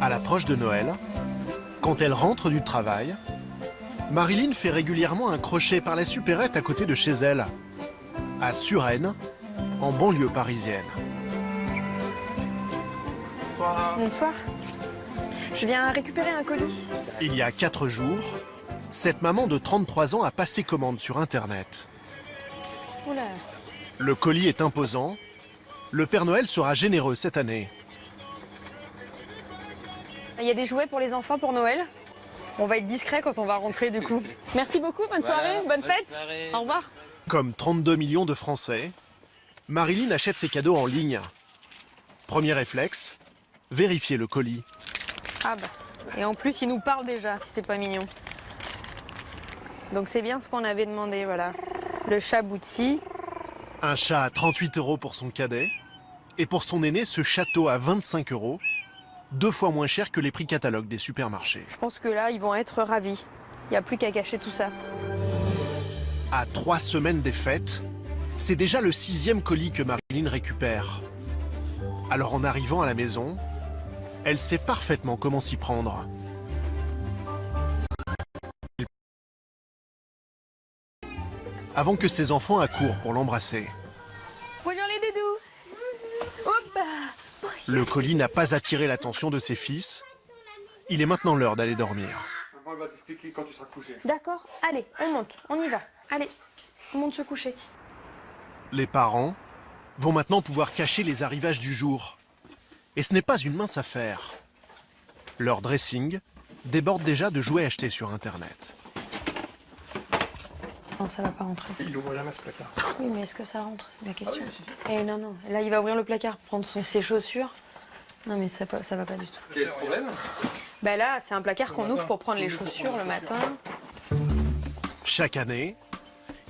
À l'approche de Noël, quand elle rentre du travail, Marilyn fait régulièrement un crochet par la supérette à côté de chez elle, à Suresnes, en banlieue parisienne. Bonsoir. Bonsoir. Je viens récupérer un colis. Il y a 4 jours, cette maman de 33 ans a passé commande sur Internet. Oula. Le colis est imposant. Le Père Noël sera généreux cette année. Il y a des jouets pour les enfants pour Noël. On va être discret quand on va rentrer du coup. Merci beaucoup, bonne soirée, bonne fête. Au revoir. Comme 32 millions de Français, Marilyn achète ses cadeaux en ligne. Premier réflexe, vérifier le colis. Ah bah. Et en plus, il nous parle déjà, si c'est pas mignon. Donc c'est bien ce qu'on avait demandé, voilà. Le chat Boutsy. Un chat à 38 € pour son cadet. Et pour son aîné, ce château à 25 €, 2 fois moins cher que les prix catalogues des supermarchés. Je pense que là, ils vont être ravis. Il n'y a plus qu'à cacher tout ça. À 3 semaines des fêtes, c'est déjà le 6e colis que Marilyn récupère. Alors en arrivant à la maison, elle sait parfaitement comment s'y prendre. Avant que ses enfants accourent pour l'embrasser. Bonjour les doudous. Hop. Le colis n'a pas attiré l'attention de ses fils. Il est maintenant l'heure d'aller dormir. Maman va t'expliquer quand tu seras couché. D'accord, allez, on monte, on y va. Allez, on monte se coucher. Les parents vont maintenant pouvoir cacher les arrivages du jour. Et ce n'est pas une mince affaire. Leur dressing déborde déjà de jouets achetés sur Internet. Non, ça va pas rentrer. Il ouvre jamais ce placard. Oui, mais est-ce que ça rentre? C'est ma question. Ah oui, si. Eh non, non. Là, il va ouvrir le placard, prendre ses chaussures. Non, mais ça va pas du tout. Quel problème? Bah là, c'est un placard qu'on ouvre pour prendre les chaussures le matin. Chaque année,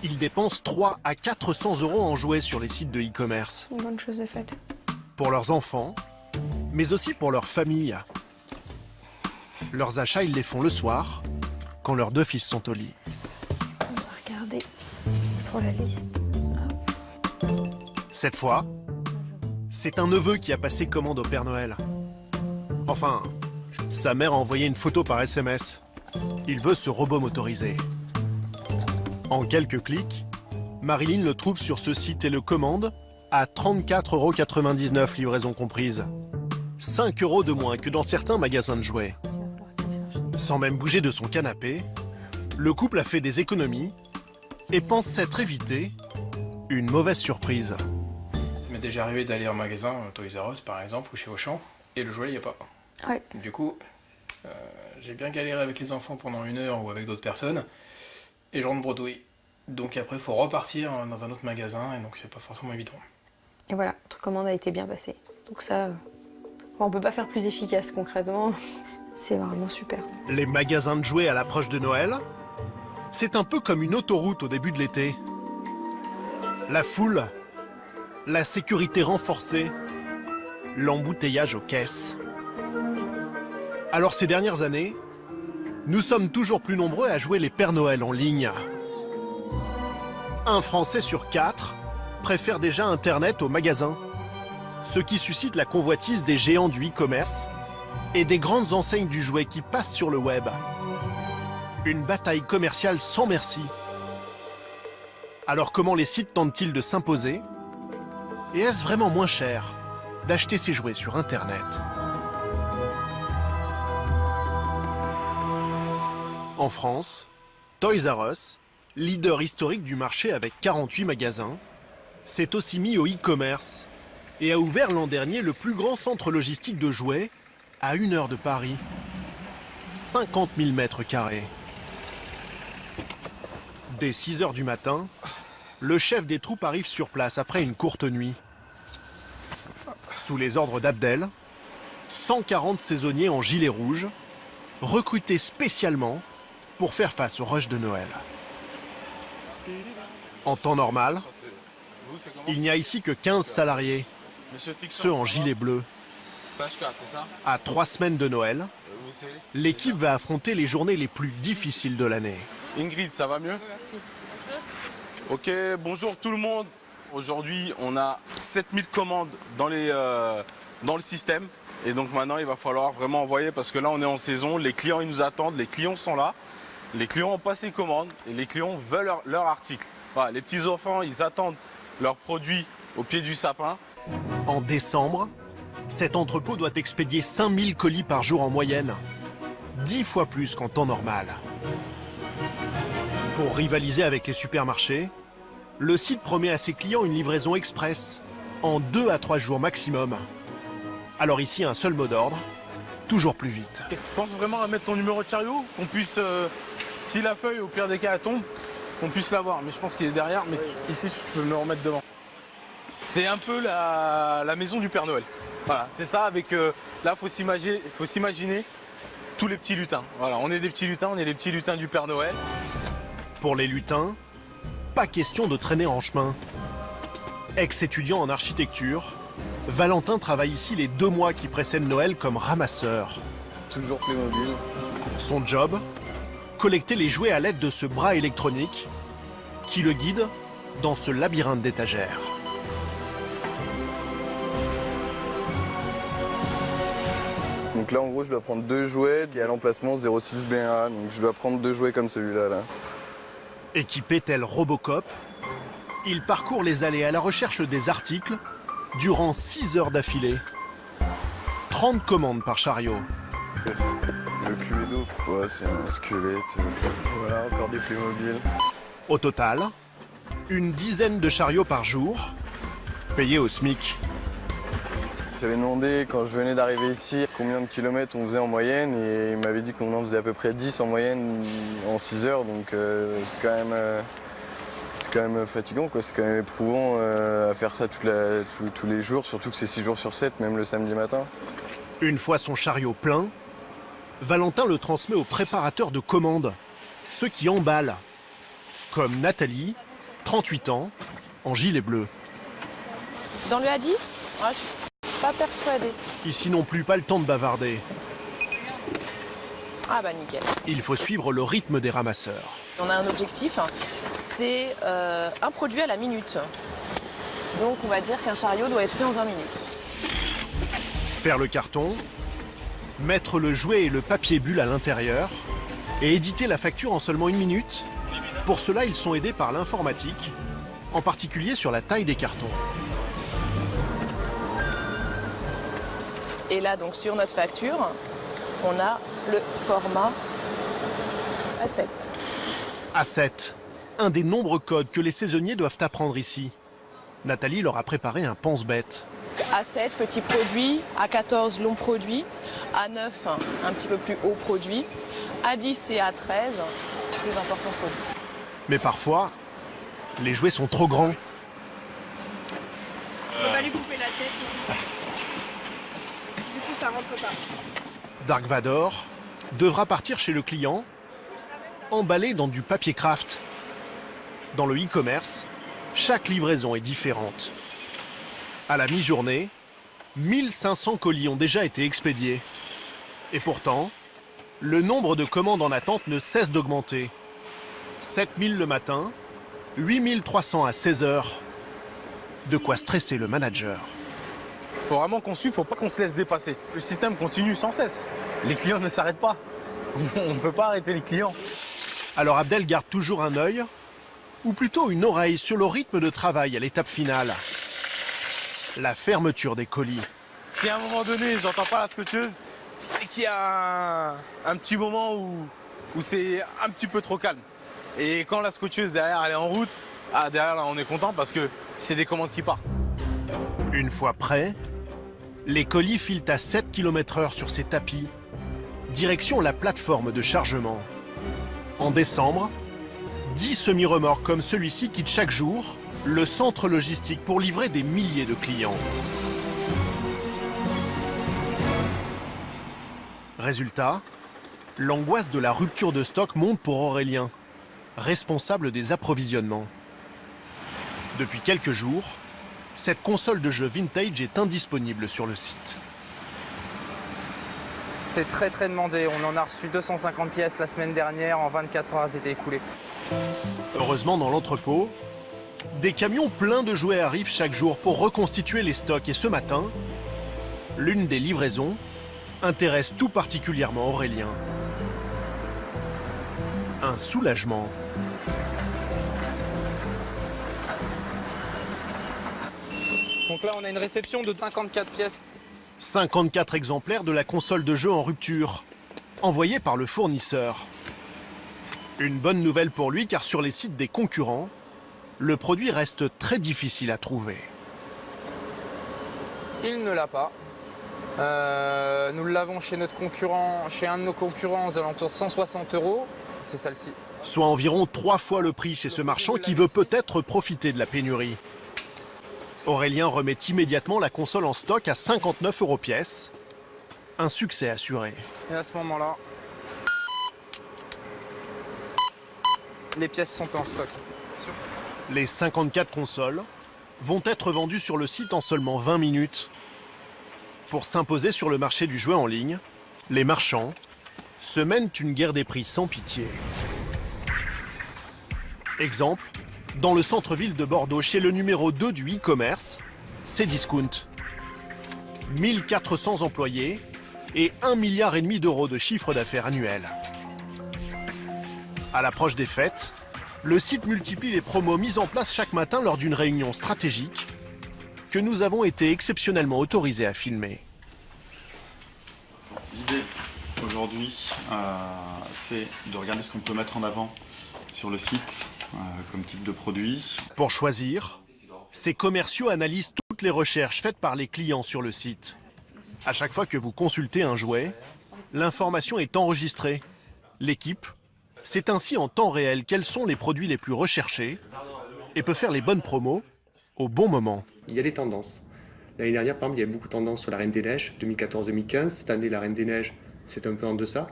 ils dépensent 300 à 400 € en jouets sur les sites de e-commerce. Une bonne chose de faite. Pour leurs enfants, mais aussi pour leur famille. Leurs achats, ils les font le soir, quand leurs 2 fils sont au lit. On va regarder pour la liste. Cette fois, c'est un neveu qui a passé commande au Père Noël. Enfin, sa mère a envoyé une photo par SMS. Il veut ce robot motorisé. En quelques clics, Marilyn le trouve sur ce site et le commande à 34,99 €, livraison comprise. 5 € de moins que dans certains magasins de jouets. Sans même bouger de son canapé, le couple a fait des économies et pense s'être évité une mauvaise surprise. Ça m'est déjà arrivé d'aller en magasin, Toys R Us par exemple, ou chez Auchan, et le jouet, il n'y a pas. Ouais. Du coup, j'ai bien galéré avec les enfants pendant 1 heure ou avec d'autres personnes, et je rentre bredouille. Donc après, il faut repartir dans un autre magasin, et donc c'est pas forcément évident. Et voilà, notre commande a été bien passée. Donc ça, on peut pas faire plus efficace concrètement. C'est vraiment super. Les magasins de jouets à l'approche de Noël, c'est un peu comme une autoroute au début de l'été. La foule, la sécurité renforcée, l'embouteillage aux caisses. Alors ces dernières années, nous sommes toujours plus nombreux à jouer les Pères Noël en ligne. Un Français sur 4 préfère déjà Internet au magasin, ce qui suscite la convoitise des géants du e-commerce et des grandes enseignes du jouet qui passent sur le web. Une bataille commerciale sans merci. Alors comment les sites tentent-ils de s'imposer? Et est-ce vraiment moins cher d'acheter ces jouets sur Internet? En France, Toys R Us, leader historique du marché avec 48 magasins, s'est aussi mis au e-commerce et a ouvert l'an dernier le plus grand centre logistique de jouets à 1 heure de Paris. 50 000 mètres carrés. Dès 6 heures du matin, le chef des troupes arrive sur place après une courte nuit. Sous les ordres d'Abdel, 140 saisonniers en gilet rouge, recrutés spécialement pour faire face au rush de Noël. En temps normal, il n'y a ici que 15 salariés, ceux en gilet bleu. À 3 semaines de Noël, l'équipe va affronter les journées les plus difficiles de l'année. Ingrid, ça va mieux? Ok, bonjour tout le monde. Aujourd'hui, on a 7000 commandes dans le système. Et donc maintenant, il va falloir vraiment envoyer parce que là, on est en saison, les clients, ils nous attendent, les clients sont là. Les clients ont passé commande et les clients veulent leur article. Voilà, les petits enfants, ils attendent leurs produits au pied du sapin. En décembre, cet entrepôt doit expédier 5000 colis par jour en moyenne. 10 fois plus qu'en temps normal. Pour rivaliser avec les supermarchés, le site promet à ses clients une livraison express en 2 à 3 jours maximum. Alors ici, un seul mot d'ordre, toujours plus vite. Tu penses vraiment à mettre ton numéro de chariot, qu'on puisse, si la feuille au pire des cas elle tombe, qu'on puisse l'avoir. Mais je pense qu'il est derrière, mais ici tu peux me le remettre devant. C'est un peu la maison du Père Noël. Voilà, c'est ça avec, là faut s'imaginer tous les petits lutins. Voilà, on est des petits lutins, on est les petits lutins du Père Noël. Pour les lutins, pas question de traîner en chemin. Ex-étudiant en architecture, Valentin travaille ici les 2 mois qui précèdent Noël comme ramasseur. Toujours Playmobil. Son job, collecter les jouets à l'aide de ce bras électronique qui le guide dans ce labyrinthe d'étagères. Donc là en gros je dois prendre 2 jouets qui est à l'emplacement 06B1, donc je dois prendre 2 jouets comme celui-là. Là. Équipé tel Robocop, il parcourt les allées à la recherche des articles durant 6 heures d'affilée. 30 commandes par chariot. Le Cluedo, ouais, c'est un squelette. Voilà, encore des Playmobil. Au total, une dizaine de chariots par jour, payés au SMIC. J'avais demandé quand je venais d'arriver ici combien de kilomètres on faisait en moyenne et il m'avait dit qu'on en faisait à peu près 10 en moyenne en 6 heures, donc c'est quand même fatigant, quoi. C'est quand même éprouvant à faire ça tous les jours, surtout que c'est 6 jours sur 7, même le samedi matin. Une fois son chariot plein, Valentin le transmet aux préparateurs de commandes, ceux qui emballent, comme Nathalie, 38 ans, en gilet bleu. Dans le A10, je suis pas persuadée. Ici non plus, pas le temps de bavarder. Ah bah nickel. Il faut suivre le rythme des ramasseurs. On a un objectif, c'est un produit à la minute. Donc on va dire qu'un chariot doit être fait en 20 minutes. Faire le carton, mettre le jouet et le papier bulle à l'intérieur et éditer la facture en seulement 1 minute. Pour cela, ils sont aidés par l'informatique, en particulier sur la taille des cartons. Et là, donc sur notre facture, on a le format A7. A7, un des nombreux codes que les saisonniers doivent apprendre ici. Nathalie leur a préparé un pense-bête. A7, petit produit. A14, long produit. A9, un petit peu plus haut produit. A10 et A13, plus important produit. Mais parfois, les jouets sont trop grands. On va lui couper la tête. Du coup, ça rentre pas. Dark Vador devra partir chez le client, emballé dans du papier craft. Dans le e-commerce, chaque livraison est différente. À la mi-journée, 1500 colis ont déjà été expédiés. Et pourtant, le nombre de commandes en attente ne cesse d'augmenter. 7000 le matin, 8300 à 16 heures. De quoi stresser le manager. Faut vraiment qu'on suive, faut pas qu'on se laisse dépasser. Le système continue sans cesse. Les clients ne s'arrêtent pas. On ne peut pas arrêter les clients. Alors Abdel garde toujours un œil, ou plutôt une oreille, sur le rythme de travail à l'étape finale. La fermeture des colis. Si à un moment donné, j'entends pas la scotcheuse, c'est qu'il y a un petit moment où c'est un petit peu trop calme. Et quand la scotcheuse derrière elle est en route, derrière là on est content parce que c'est des commandes qui partent. Une fois prêts, les colis filent à 7 km/h sur ces tapis, direction la plateforme de chargement. En décembre, 10 semi-remorques comme celui-ci quittent chaque jour le centre logistique pour livrer des milliers de clients. Résultat, l'angoisse de la rupture de stock monte pour Aurélien, responsable des approvisionnements. Depuis quelques jours, cette console de jeu vintage est indisponible sur le site. C'est très demandé, on en a reçu 250 pièces la semaine dernière, en 24 heures elles étaient écoulées. Heureusement, dans l'entrepôt, des camions pleins de jouets arrivent chaque jour pour reconstituer les stocks. Et ce matin, L'une des livraisons intéresse tout particulièrement Aurélien. Un soulagement. Donc là, on a une réception de 54 pièces. 54 exemplaires de la console de jeu en rupture, envoyés par le fournisseur. Une bonne nouvelle pour lui, car sur les sites des concurrents, le produit reste très difficile à trouver. Il ne l'a pas. Nous l'avons chez notre concurrent, chez un de nos concurrents aux alentours de 160 €. C'est celle-ci. Soit environ 3 fois le prix chez ce marchand qui veut peut-être profiter de la pénurie. Aurélien remet immédiatement la console en stock à 59 € pièce. Un succès assuré. Et à ce moment-là, les pièces sont en stock. Les 54 consoles vont être vendues sur le site en seulement 20 minutes. Pour s'imposer sur le marché du jouet en ligne, les marchands se mènent une guerre des prix sans pitié. Exemple, dans le centre-ville de Bordeaux, chez le numéro 2 du e-commerce, Cdiscount. 1400 employés et 1,5 milliard d'euros de chiffre d'affaires annuel. À l'approche des fêtes, le site multiplie les promos mises en place chaque matin lors d'une réunion stratégique que nous avons été exceptionnellement autorisés à filmer. L'idée aujourd'hui, c'est de regarder ce qu'on peut mettre en avant sur le site comme type de produit. Pour choisir, ces commerciaux analysent toutes les recherches faites par les clients sur le site. À chaque fois que vous consultez un jouet, l'information est enregistrée. L'équipe sait ainsi en temps réel quels sont les produits les plus recherchés et peut faire les bonnes promos au bon moment. Il y a des tendances. L'année dernière, par exemple, il y avait beaucoup de tendances sur la Reine des Neiges, 2014-2015. Cette année, la Reine des Neiges, c'est un peu en deçà.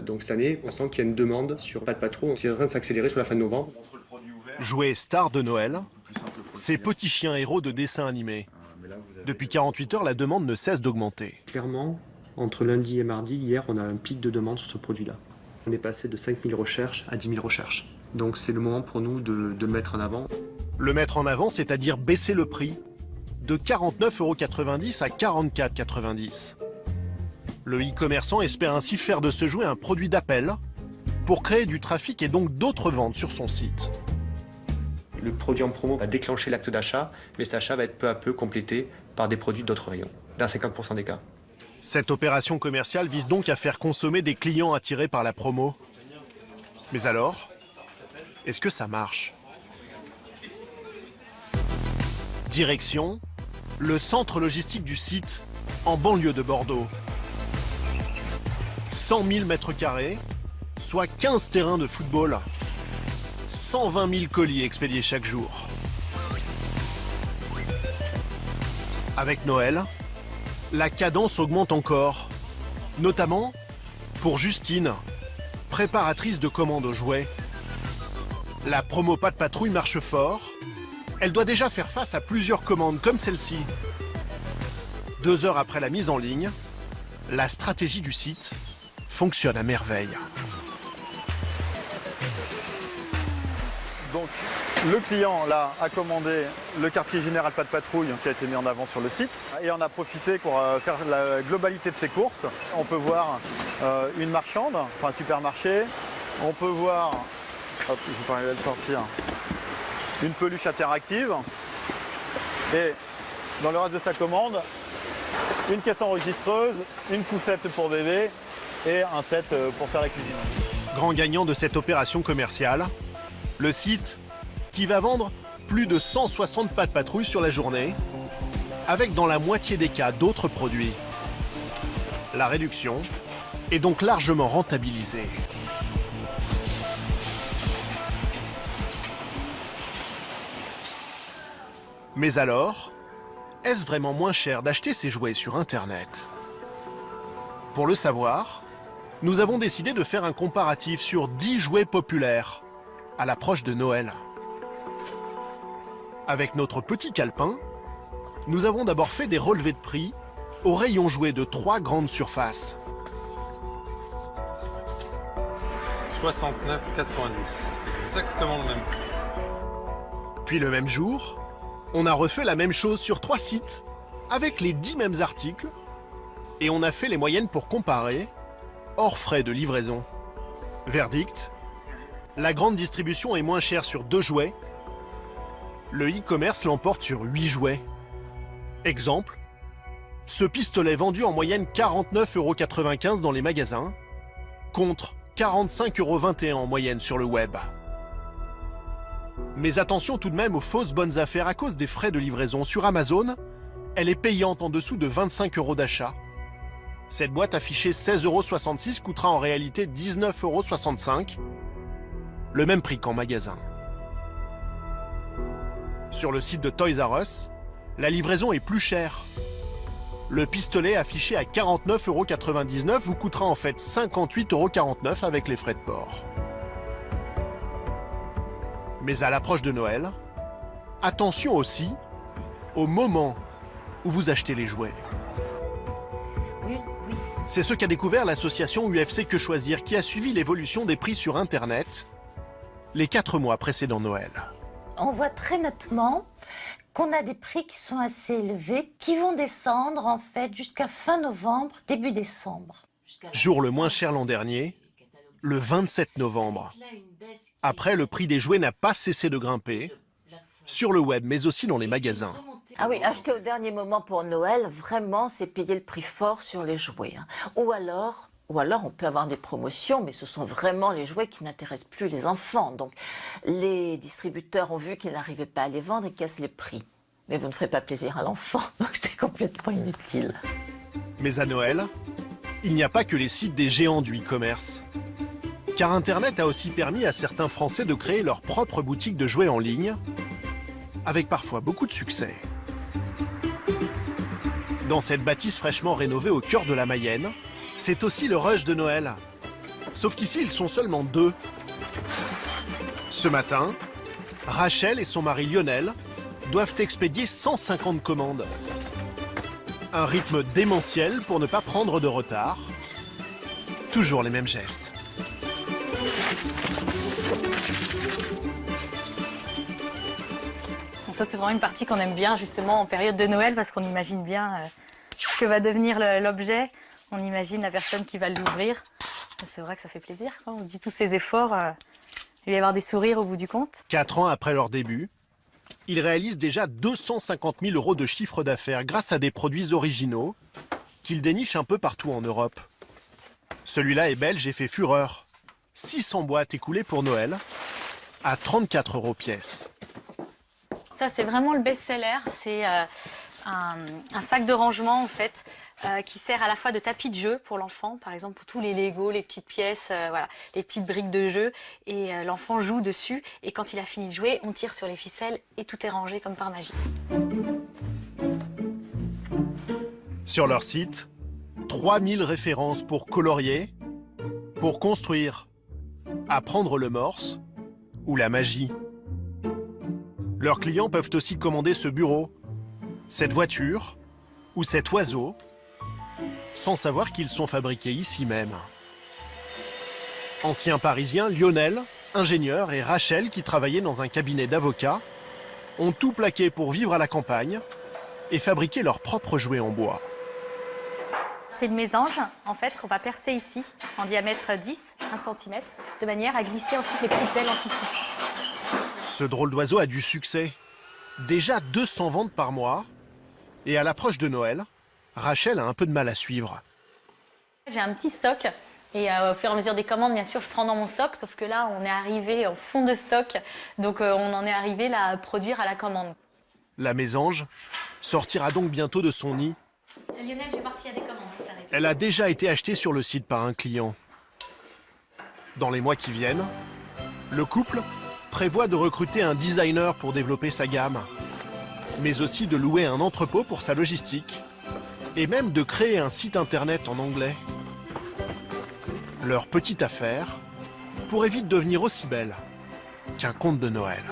Donc cette année, on sent qu'il y a une demande sur Pat' Patrouille qui est en train de s'accélérer sur la fin de novembre. Jouets stars de Noël, ces petits chiens héros de dessins animés. Depuis 48 heures, la demande ne cesse d'augmenter. Clairement, entre lundi et mardi, hier, on a un pic de demande sur ce produit-là. On est passé de 5000 recherches à 10 000 recherches. Donc c'est le moment pour nous de le mettre en avant. Le mettre en avant, c'est-à-dire baisser le prix de 49,90 € à 44,90 €. Le e-commerçant espère ainsi faire de ce jouet un produit d'appel pour créer du trafic et donc d'autres ventes sur son site. Le produit en promo va déclencher l'acte d'achat, mais cet achat va être peu à peu complété par des produits d'autres rayons, dans 50% des cas. Cette opération commerciale vise donc à faire consommer des clients attirés par la promo. Mais alors, est-ce que ça marche ? Direction, le centre logistique du site, en banlieue de Bordeaux. 100 000 mètres carrés, soit 15 terrains de football. 120 000 colis expédiés chaque jour. Avec Noël, la cadence augmente encore, notamment pour Justine, préparatrice de commandes aux jouets. La promo Pat' Patrouille marche fort. Elle doit déjà faire face à plusieurs commandes comme celle-ci. 2 heures après la mise en ligne, la stratégie du site fonctionne à merveille. Donc, le client là a commandé le quartier général Pat' Patrouille qui a été mis en avant sur le site et on a profité pour faire la globalité de ses courses. On peut voir une marchande, enfin un supermarché. On peut voir, hop, je vais pas arriver à le sortir, une peluche interactive et dans le reste de sa commande, une caisse enregistreuse, une poussette pour bébé et un set pour faire la cuisine. Grand gagnant de cette opération commerciale, le site qui va vendre plus de 160 Pat' Patrouille sur la journée, avec dans la moitié des cas d'autres produits. La réduction est donc largement rentabilisée. Mais alors, est-ce vraiment moins cher d'acheter ces jouets sur Internet ? Pour le savoir, nous avons décidé de faire un comparatif sur 10 jouets populaires à l'approche de Noël. Avec notre petit calepin, nous avons d'abord fait des relevés de prix au rayon jouets de 3 grandes surfaces. 69,90, exactement le même. Puis le même jour, on a refait la même chose sur 3 sites avec les 10 mêmes articles, et on a fait les moyennes pour comparer, hors frais de livraison. Verdict, la grande distribution est moins chère sur 2 jouets, le e-commerce l'emporte sur 8 jouets. Exemple, ce pistolet vendu en moyenne 49,95 € dans les magasins, contre 45,21 € en moyenne sur le web. Mais attention tout de même aux fausses bonnes affaires à cause des frais de livraison. Sur Amazon, elle est payante en dessous de 25 € d'achat. Cette boîte affichée 16,66 € coûtera en réalité 19,65 €, le même prix qu'en magasin. Sur le site de Toys R Us, la livraison est plus chère. Le pistolet affiché à 49,99 € vous coûtera en fait 58,49 € avec les frais de port. Mais à l'approche de Noël, attention aussi au moment où vous achetez les jouets. Oui. C'est ce qu'a découvert l'association UFC Que Choisir, qui a suivi l'évolution des prix sur Internet les 4 mois précédant Noël. On voit très nettement qu'on a des prix qui sont assez élevés, qui vont descendre en fait jusqu'à fin novembre, début décembre. Jour le moins cher l'an dernier, le 27 novembre. Après, le prix des jouets n'a pas cessé de grimper, sur le web mais aussi dans les magasins. Ah oui, acheter au dernier moment pour Noël, vraiment, c'est payer le prix fort sur les jouets. Ou alors, on peut avoir des promotions, mais ce sont vraiment les jouets qui n'intéressent plus les enfants. Donc, les distributeurs ont vu qu'ils n'arrivaient pas à les vendre et cassent les prix. Mais vous ne ferez pas plaisir à l'enfant, donc c'est complètement inutile. Mais à Noël, il n'y a pas que les sites des géants du e-commerce. Car Internet a aussi permis à certains Français de créer leur propre boutique de jouets en ligne, avec parfois beaucoup de succès. Dans cette bâtisse fraîchement rénovée au cœur de la Mayenne, c'est aussi le rush de Noël. Sauf qu'ici, ils sont seulement 2. Ce matin, Rachel et son mari Lionel doivent expédier 150 commandes. Un rythme démentiel pour ne pas prendre de retard. Toujours les mêmes gestes. Donc ça, c'est vraiment une partie qu'on aime bien, justement, en période de Noël, parce qu'on imagine bien ce que va devenir l'objet. On imagine la personne qui va l'ouvrir. C'est vrai que ça fait plaisir, quoi. On se dit tous ces efforts, il va y avoir des sourires au bout du compte. 4 ans après leur début, ils réalisent déjà 250 000 € de chiffre d'affaires grâce à des produits originaux qu'ils dénichent un peu partout en Europe. Celui-là est belge et fait fureur. 600 boîtes écoulées pour Noël à 34 € pièce. Ça, c'est vraiment le best-seller. C'est un sac de rangement, en fait, qui sert à la fois de tapis de jeu pour l'enfant, par exemple pour tous les Lego, les petites pièces, voilà, les petites briques de jeu. Et l'enfant joue dessus. Et quand il a fini de jouer, on tire sur les ficelles et tout est rangé comme par magie. Sur leur site, 3000 références pour colorier, pour construire, apprendre le morse ou la magie. Leurs clients peuvent aussi commander ce bureau, cette voiture ou cet oiseau, sans savoir qu'ils sont fabriqués ici même. Anciens Parisiens, Lionel, ingénieur, et Rachel, qui travaillaient dans un cabinet d'avocats, ont tout plaqué pour vivre à la campagne et fabriquer leurs propres jouets en bois. C'est le mésange, en fait, qu'on va percer ici, en diamètre 10, 1 cm, de manière à glisser ensuite les petites ailes en tissu. Ce drôle d'oiseau a du succès. Déjà 200 ventes par mois. Et à l'approche de Noël, Rachel a un peu de mal à suivre. J'ai un petit stock. Et au fur et à mesure des commandes, bien sûr, je prends dans mon stock. Sauf que là, on est arrivé au fond de stock. Donc, on en est arrivé là à produire à la commande. La mésange sortira donc bientôt de son nid. Lionel, je vais voir s'il y a des commandes. J'arrive. Elle a déjà été achetée sur le site par un client. Dans les mois qui viennent, le couple prévoit de recruter un designer pour développer sa gamme, mais aussi de louer un entrepôt pour sa logistique, et même de créer un site internet en anglais. Leur petite affaire pourrait vite devenir aussi belle qu'un conte de Noël.